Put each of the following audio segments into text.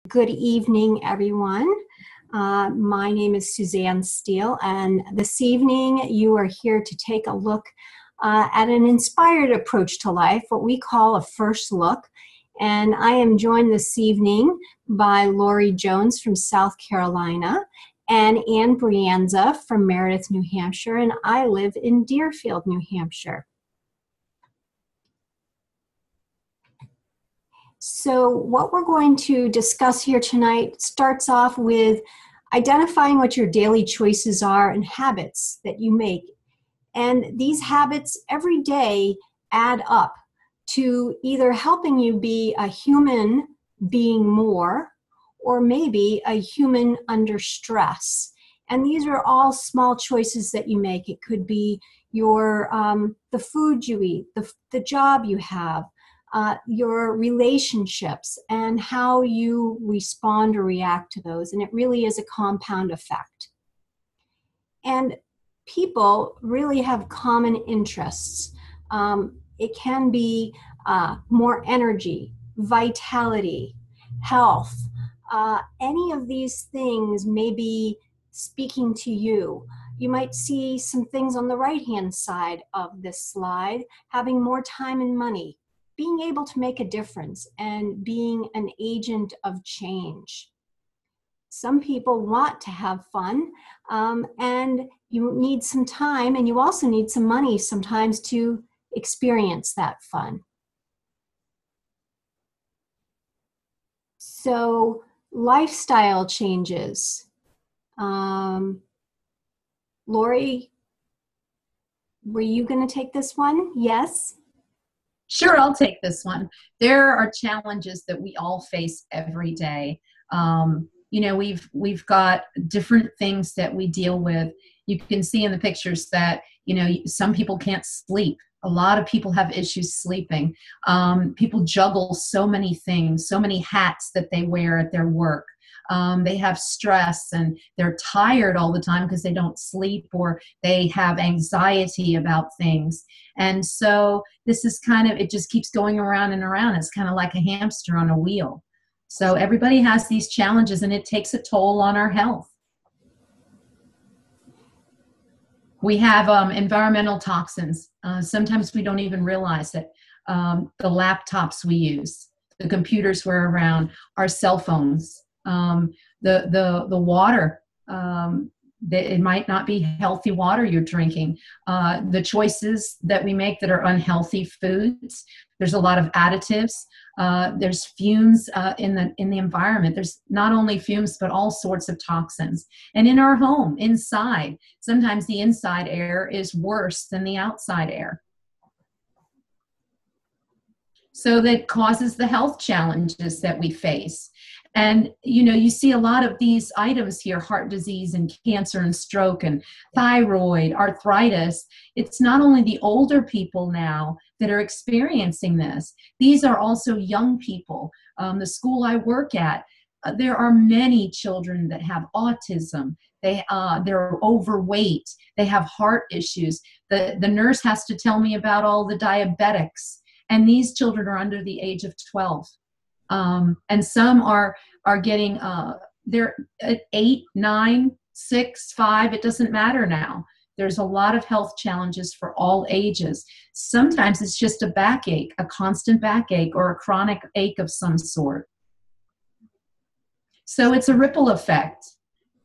Good evening, everyone. My name is Suzanne Steele, and this evening you are here to take a look at an inspired approach to life, what we call a first look. And I am joined this evening by Lori Jones from South Carolina and Ann Brianza from Meredith, New Hampshire, and I live in Deerfield, New Hampshire. So what we're going to discuss here tonight starts off with identifying what your daily choices are and habits that you make. And these habits every day add up to either helping you be a human being more, or maybe a human under stress. And these are all small choices that you make. It could be your the food you eat, the job you have, your relationships, and how you respond or react to those. And it really is a compound effect. And people really have common interests. It can be more energy, vitality, health. Any of these things may be speaking to you. You might see some things on the right-hand side of this slide: having more time and money, being able to make a difference, and being an agent of change. Some people want to have fun, and you need some time, and you also need some money sometimes to experience that fun. So, lifestyle changes. Lori, were you going to take this one? Yes? Sure, I'll take this one. There are challenges that we all face every day. We've got different things that we deal with. You can see in the pictures that, some people can't sleep. A lot of people have issues sleeping. People juggle so many things, so many hats that they wear at their work. They have stress and they're tired all the time because they don't sleep, or they have anxiety about things. And so this is it just keeps going around and around. It's kind of like a hamster on a wheel. So everybody has these challenges, and it takes a toll on our health. We have environmental toxins. Sometimes we don't even realize that the laptops we use, the computers we're around, our cell phones, the water, it might not be healthy water you're drinking. The choices that we make that are unhealthy foods. There's a lot of additives. There's fumes in the environment. There's not only fumes, but all sorts of toxins. And in our home, inside, sometimes the inside air is worse than the outside air. So that causes the health challenges that we face. And, you see a lot of these items here: heart disease and cancer and stroke and thyroid, arthritis. It's not only the older people now that are experiencing this. These are also young people. The school I work at, there are many children that have autism. They're overweight. They have heart issues. The nurse has to tell me about all the diabetics. And these children are under the age of 12. And some are getting, they're at 8, 9, 6, 5, it doesn't matter now. There's a lot of health challenges for all ages. Sometimes it's just a backache, a constant backache, or a chronic ache of some sort. So it's a ripple effect.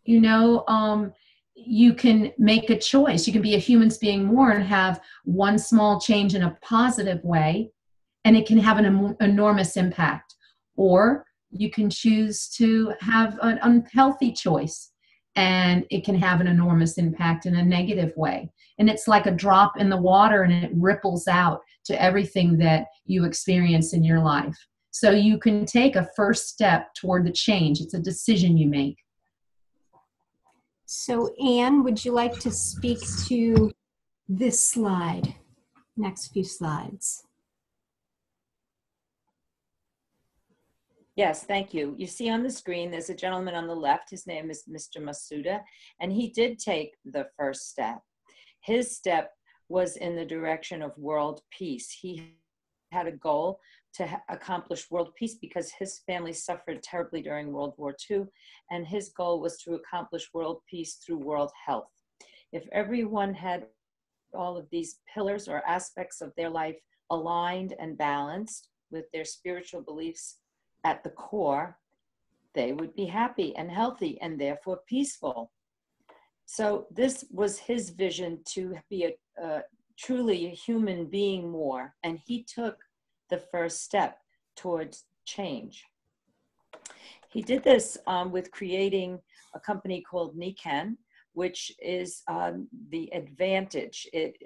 You can make a choice. You can be a human being more and have one small change in a positive way, and it can have an enormous impact. Or you can choose to have an unhealthy choice, and it can have an enormous impact in a negative way. And it's like a drop in the water, and it ripples out to everything that you experience in your life. So you can take a first step toward the change. It's a decision you make. So Ann, would you like to speak to this slide? Next few slides. Yes, thank you. You see on the screen, there's a gentleman on the left. His name is Mr. Masuda, and he did take the first step. His step was in the direction of world peace. He had a goal to accomplish world peace because his family suffered terribly during World War II, and his goal was to accomplish world peace through world health. If everyone had all of these pillars or aspects of their life aligned and balanced with their spiritual beliefs at the core, they would be happy and healthy and therefore peaceful. So this was his vision, to be truly a human being more, and he took the first step towards change. He did this with creating a company called Nikken, which is the advantage. It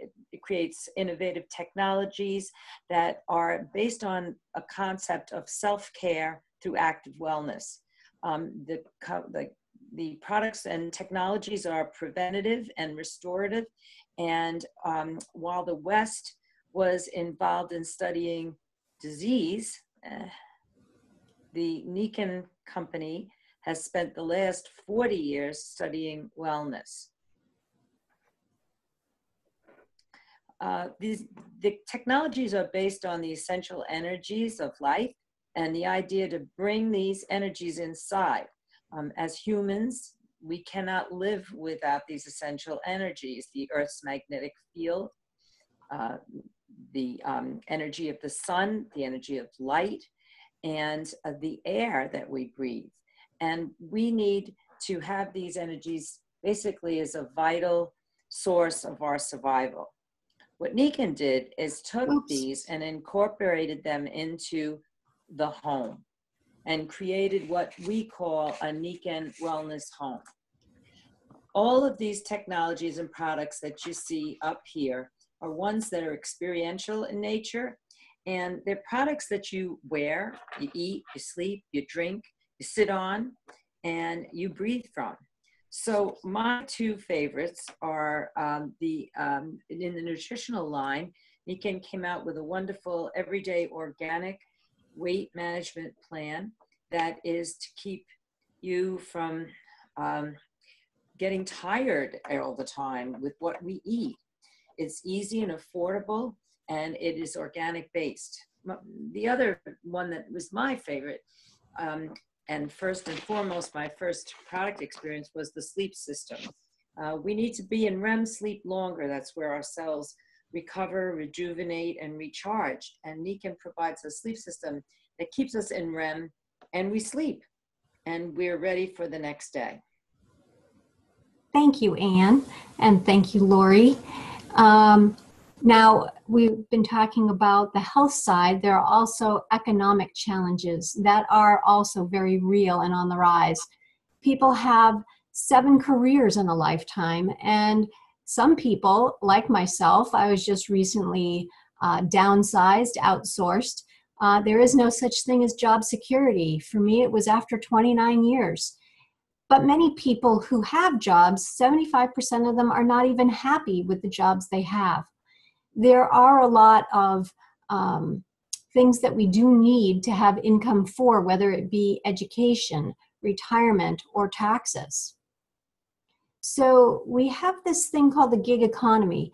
creates innovative technologies that are based on a concept of self-care through active wellness. The products and technologies are preventative and restorative. And while the West was involved in studying disease, the Nikken company has spent the last 40 years studying wellness. The technologies are based on the essential energies of life and the idea to bring these energies inside. As humans, we cannot live without these essential energies: the Earth's magnetic field, the energy of the sun, the energy of light, and the air that we breathe. And we need to have these energies basically as a vital source of our survival. What Nikken did is took these and incorporated them into the home and created what we call a Nikken Wellness Home. All of these technologies and products that you see up here are ones that are experiential in nature, and they're products that you wear, you eat, you sleep, you drink, you sit on, and you breathe from. So my two favorites are in the nutritional line. Nikken came out with a wonderful everyday organic weight management plan that is to keep you from getting tired all the time with what we eat. It's easy and affordable, and it is organic based. The other one that was my favorite, and first and foremost, my first product experience, was the sleep system. We need to be in REM sleep longer. That's where our cells recover, rejuvenate, and recharge. And Nikken provides a sleep system that keeps us in REM, and we sleep, and we're ready for the next day. Thank you, Anne, and thank you, Lori. Now, we've been talking about the health side. There are also economic challenges that are also very real and on the rise. People have 7 careers in a lifetime, and some people, like myself, I was just recently downsized, outsourced. There is no such thing as job security. For me, it was after 29 years. But many people who have jobs, 75% of them are not even happy with the jobs they have. There are a lot of things that we do need to have income for, whether it be education, retirement, or taxes. So we have this thing called the gig economy.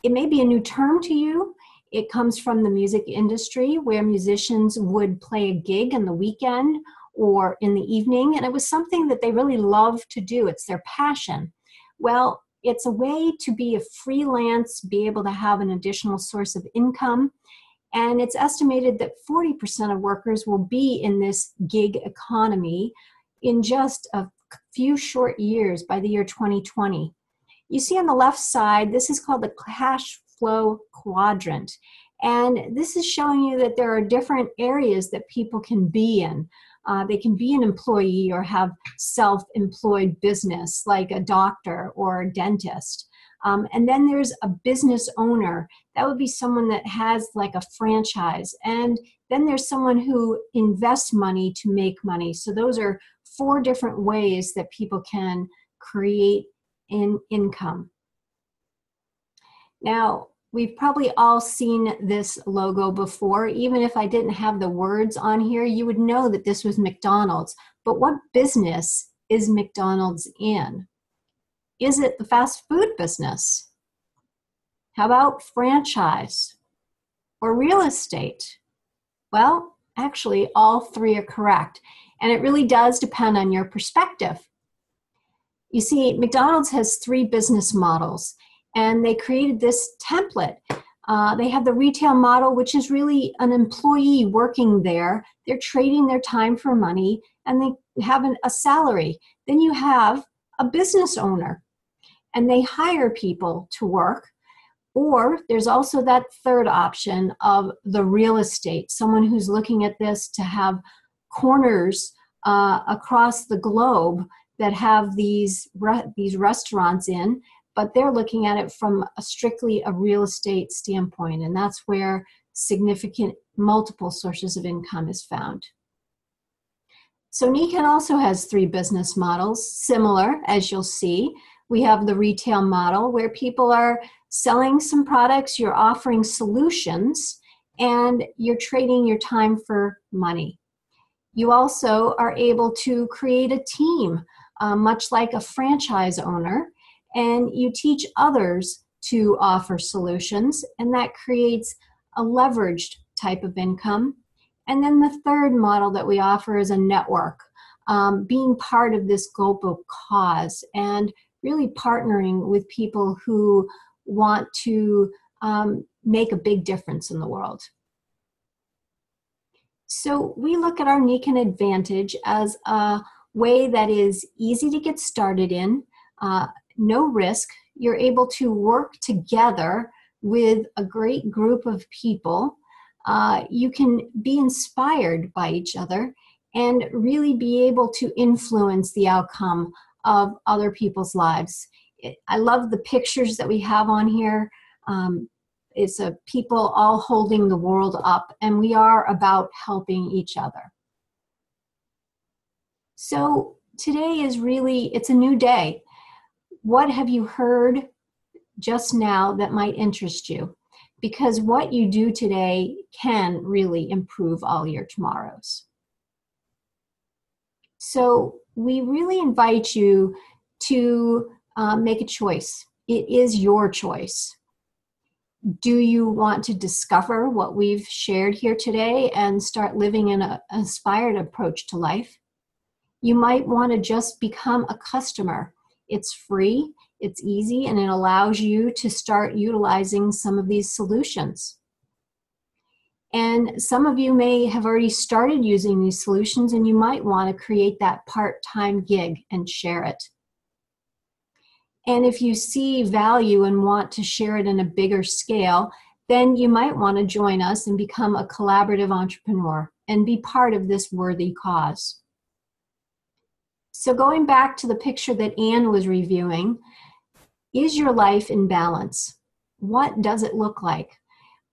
It may be a new term to you. It comes from the music industry, where musicians would play a gig on the weekend or in the evening, and it was something that they really love to do. It's their passion. Well, it's a way to be a freelance, be able to have an additional source of income, and it's estimated that 40% of workers will be in this gig economy in just a few short years by the year 2020. You see on the left side, this is called the cash flow quadrant, and this is showing you that there are different areas that people can be in. They can be an employee or have self-employed business, like a doctor or a dentist. And then there's a business owner. That would be someone that has like a franchise. And then there's someone who invests money to make money. So those are 4 different ways that people can create income. Now, we've probably all seen this logo before. Even if I didn't have the words on here, you would know that this was McDonald's. But what business is McDonald's in? Is it the fast food business? How about franchise or real estate? Well, actually, all three are correct. And it really does depend on your perspective. You see, McDonald's has three business models, and they created this template. They have the retail model, which is really an employee working there. They're trading their time for money, and they have a salary. Then you have a business owner, and they hire people to work. Or there's also that third option of the real estate, someone who's looking at this to have corners across the globe that have these restaurants in, but they're looking at it from strictly a real estate standpoint, and that's where significant multiple sources of income is found. So Nikken also has three business models, similar, as you'll see. We have the retail model where people are selling some products, you're offering solutions, and you're trading your time for money. You also are able to create a team, much like a franchise owner, and you teach others to offer solutions, and that creates a leveraged type of income. And then the third model that we offer is a network, being part of this global cause and really partnering with people who want to make a big difference in the world. So we look at our Nikken Advantage as a way that is easy to get started in, no risk. You're able to work together with a great group of people. You can be inspired by each other and really be able to influence the outcome of other people's lives. I love the pictures that we have on here. It's people all holding the world up, and we are about helping each other. So today is really, it's a new day. What have you heard just now that might interest you? Because what you do today can really improve all your tomorrows. So we really invite you to make a choice. It is your choice. Do you want to discover what we've shared here today and start living an inspired approach to life? You might want to just become a customer. It's free, it's easy, and it allows you to start utilizing some of these solutions. And some of you may have already started using these solutions, and you might want to create that part-time gig and share it. And if you see value and want to share it in a bigger scale, then you might want to join us and become a collaborative entrepreneur and be part of this worthy cause. So going back to the picture that Anne was reviewing, is your life in balance? What does it look like?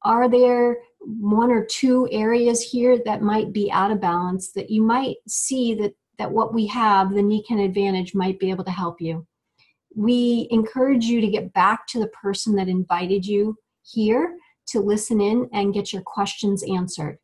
Are there one or two areas here that might be out of balance that you might see that what we have, the Nikken Advantage, might be able to help you? We encourage you to get back to the person that invited you here to listen in and get your questions answered.